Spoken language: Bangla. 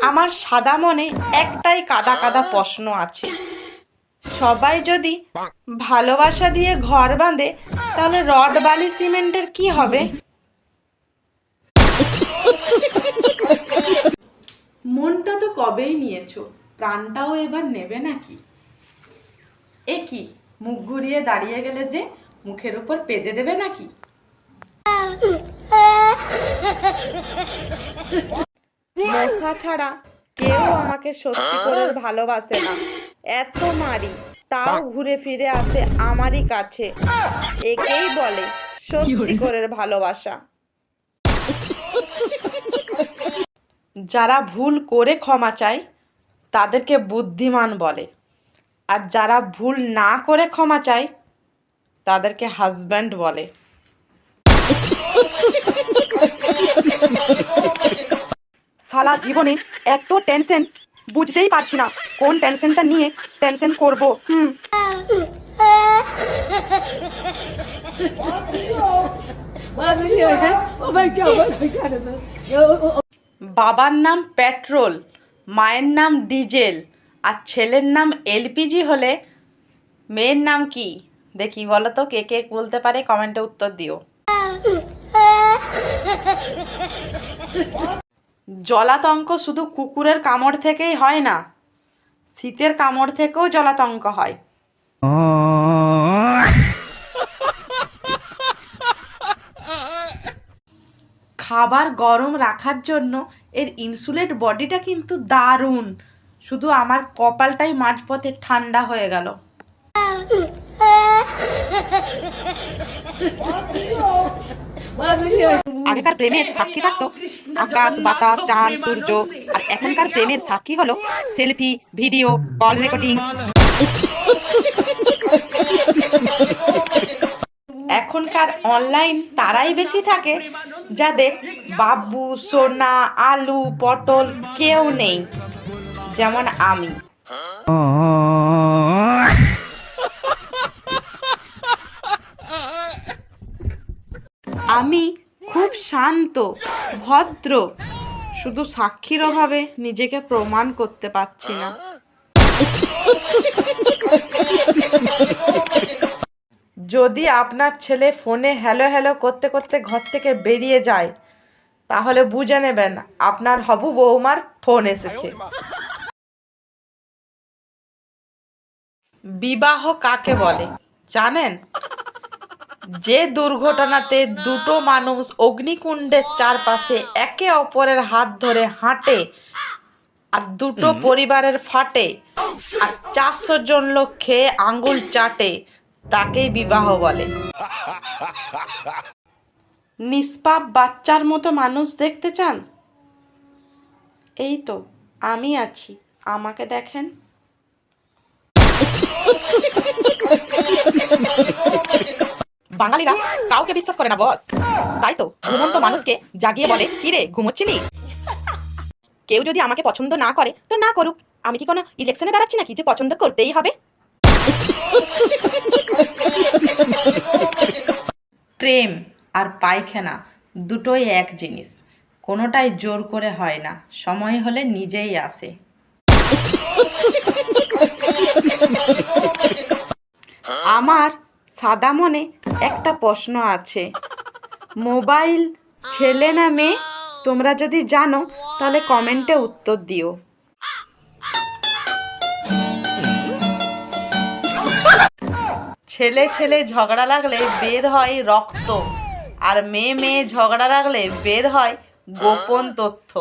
আমার সাদা মনে একটাই কাদা কাদা প্রশ্ন আছে, সবাই যদি ভালোবাসা দিয়ে ঘর বাঁধে তাহলে রড বালি সিমেন্টের কি হবে? মনটা তো কবেই নিয়েছো, প্রাণটাও এবার নেবে নাকি? এ কি, মুখ ঘুরিয়ে দাঁড়িয়ে গেলে যে, মুখের উপর পেদে দেবে নাকি? মশা ছাড়া কেউ আমাকে সত্যি করে ভালোবাসে না, এত মারি তাও ঘুরে ফিরে আসে আমারই কাছে। একেই বলে সত্যি করে ভালোবাসা। যারা ভুল করে ক্ষমা চায় তাদেরকে বুদ্ধিমান বলে, আর যারা ভুল না করে ক্ষমা চায় তাদেরকে হাজব্যান্ড বলে। সারা জীবনে এত টেনশন, বুঝতেই পারছি না কোন টেনশনটা নিয়ে টেনশন করব। বাবার নাম পেট্রোল, মায়ের নাম ডিজেল, আর ছেলের নাম এলপিজি হলে মেয়ের নাম কি দেখি বলো তো? কে কে বলতে পারে কমেন্টে উত্তর দিও। জলাতঙ্ক শুধু কুকুরের কামড় থেকেই হয় না, শীতের কামড় থেকেও জলাতঙ্ক হয়। খাবার গরম রাখার জন্য এর ইনসুলেট বডিটা কিন্তু দারুণ, শুধু আমার কপালটাই মাঝপথে ঠান্ডা হয়ে গেল। আগেকার প্রেমের সাক্ষী থাকতো আকাশ বাতাস চাঁদ সূর্য, আর এখনকার প্রেমের সাক্ষী হলো সেলফি, ভিডিও, কল রেকর্ডিং। এখনকার অনলাইন তারাই বেশি থাকে যাদের বাবু, সোনা, আলু, পটল কেউ নেই, যেমন আমি। আমি খুব শান্ত, ভদ্র, শুধু সাক্ষীর অভাবে নিজেকে প্রমাণ করতে পারছি না। যদি আপনার ছেলে ফোনে হ্যালো হ্যালো করতে করতে ঘর থেকে বেরিয়ে যায় তাহলে বুঝে নেবেন আপনার হবু বৌমার ফোন এসেছে। বিবাহ কাকে বলে জানেন? যে দুর্ঘটনাতে দুটো মানুষ অগ্নিকুণ্ডের চারপাশে একে অপরের হাত ধরে হাঁটে, আর দুটো পরিবারের ফাটে, আর 400 জন লোক খেয়ে আঙ্গুল চাটে, তাকেই বিবাহ বলে। নিষ্পাপ বাচ্চার মতো মানুষ দেখতে চান? এই তো আমি আছি, আমাকে দেখেন। বাঙালিরা কাউকে বিশ্বাস করে না বস, তাই তো ঘুমন্ত মানুষকে জাগিয়ে বলে কি রে ঘুমোচ্ছিলি? কেউ যদি আমাকে পছন্দ না করে তো না করুক, আমি কি কোনো ইলেকশনে দাঁড়াচ্ছি নাকি যে পছন্দ করতেই হবে? প্রেম আর পায়খানা দুটোই এক জিনিস, কোনোটাই জোর করে হয় না, সময় হলে নিজেই আসে। আমার সাদা মনে একটা প্রশ্ন আছে, মোবাইল ছেলে না মেয়ে? তোমরা যদি জানো তাহলে কমেন্টে উত্তর দিও। ছেলে ছেলে ঝগড়া লাগলে বের হয় রক্ত, আর মেয়ে মেয়ে ঝগড়া লাগলে বের হয় গোপন তথ্য।